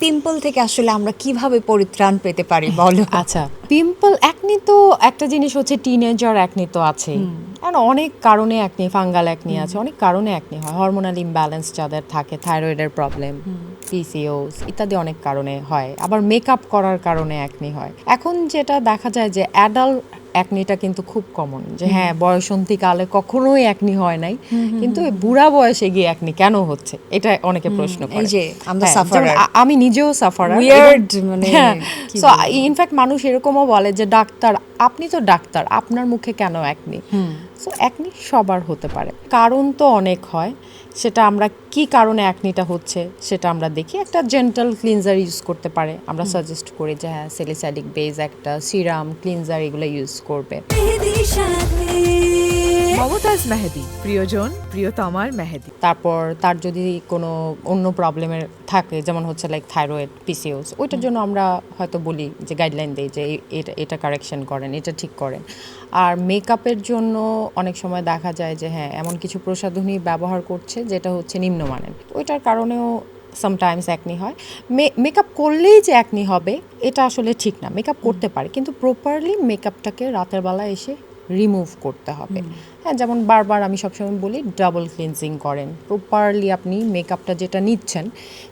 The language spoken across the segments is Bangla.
পিম্পল থেকে আসলে আমরা কিভাবে পরিত্রাণ পেতে পারি বলো? আচ্ছা, পিম্পল অ্যাকনি তো একটা জিনিস হচ্ছে, টিনেজার অ্যাকনি তো আছেই। কারণ অনেক কারণে অ্যাকনি, ফাঙ্গাল অ্যাকনি আছে, অনেক কারণে অ্যাকনি হয়। হরমোনাল ইমব্যালেন্স যাদের থাকে, থাইরয়েডের প্রবলেম, পিসিওস ইত্যাদি অনেক কারণে হয়। আবার মেকআপ করার কারণে অ্যাকনি হয়। এখন যেটা দেখা যায় যে অ্যাডাল্ট অ্যাকনিটা কিন্তু খুব কমন, যে হ্যাঁ বয়সন্তীকালে কখনোই অ্যাকনি হয় নাই, কিন্তু এই বুড়া বয়সে গিয়ে অ্যাকনি কেন হচ্ছে, এটা অনেকে প্রশ্ন করে। এই যে আমরা হ্যাঁ, সাফারার যেমন আমি নিজেও সাফারার। উইয়ার্ড মানে কি সো বলবো? ইনফ্যাক্ট মানুষ এরকমও বলে যে ডাক্তার, আপনি তো ডাক্তার, আপনার মুখে কেন অ্যাকনি? সো অ্যাকনি সবার হতে পারে, কারণ তো অনেক হয়। সেটা আমরা কি কারণে অ্যাকনিটা হচ্ছে সেটা আমরা দেখি। একটা জেন্টাল ক্লিনজার ইউজ করতে পারে, আমরা সাজেস্ট করি যে হ্যাঁ স্যালিসাইলিক বেস একটা সিরাম ক্লিনজার এগুলো ইউজ করবে। মমতাজ মেহেদি, প্রিয়জন প্রিয়তমার মেহেদি। তারপর তার যদি কোনো অন্য প্রবলেমের থাকে, যেমন হচ্ছে লাইক থাইরয়েড, পিসিওস, ওইটার জন্য আমরা হয়তো বলি যে গাইডলাইন দিই যে এটা কারেকশন করেন, এটা ঠিক করেন। আর মেকআপের জন্য অনেক সময় দেখা যায় যে হ্যাঁ এমন কিছু প্রসাধনী ব্যবহার করছে যেটা হচ্ছে নিম্নমানের, ওইটার কারণেও সামটাইমস অ্যাকনি হয়। মেকআপ করলেই যে অ্যাকনি হবে এটা আসলে ঠিক না। মেকআপ করতে পারে, কিন্তু প্রপারলি মেকআপটাকে রাতের বেলা এসে রিমুভ করতে হবে। হ্যাঁ, যেমন বারবার আমি সবসময় বলি ডাবল ক্লিনজিং করেন, প্রপারলি আপনি মেকআপটা যেটা নিচ্ছেন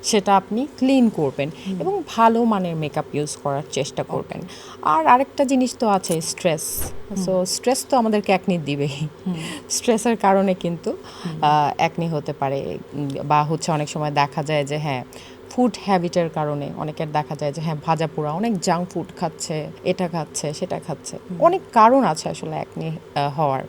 সেটা আপনি ক্লিন করবেন এবং ভালো মানের মেকআপ ইউজ করার চেষ্টা করবেন। আর আরেকটা জিনিস তো আছে স্ট্রেস। সো স্ট্রেস তো আমাদেরকে অ্যাকনি দিবেই। স্ট্রেসের কারণে কিন্তু অ্যাকনি হতে পারে। বা হচ্ছে অনেক সময় দেখা যায় যে হ্যাঁ ফুড হ্যাবিটের কারণে অনেকের দেখা যায় যে হ্যাঁ ভাজা পোড়া অনেক জাঙ্ক ফুড খাচ্ছে, এটা খাচ্ছে সেটা খাচ্ছে, অনেক কারণ আছে আসলে অ্যাকনি হওয়ার।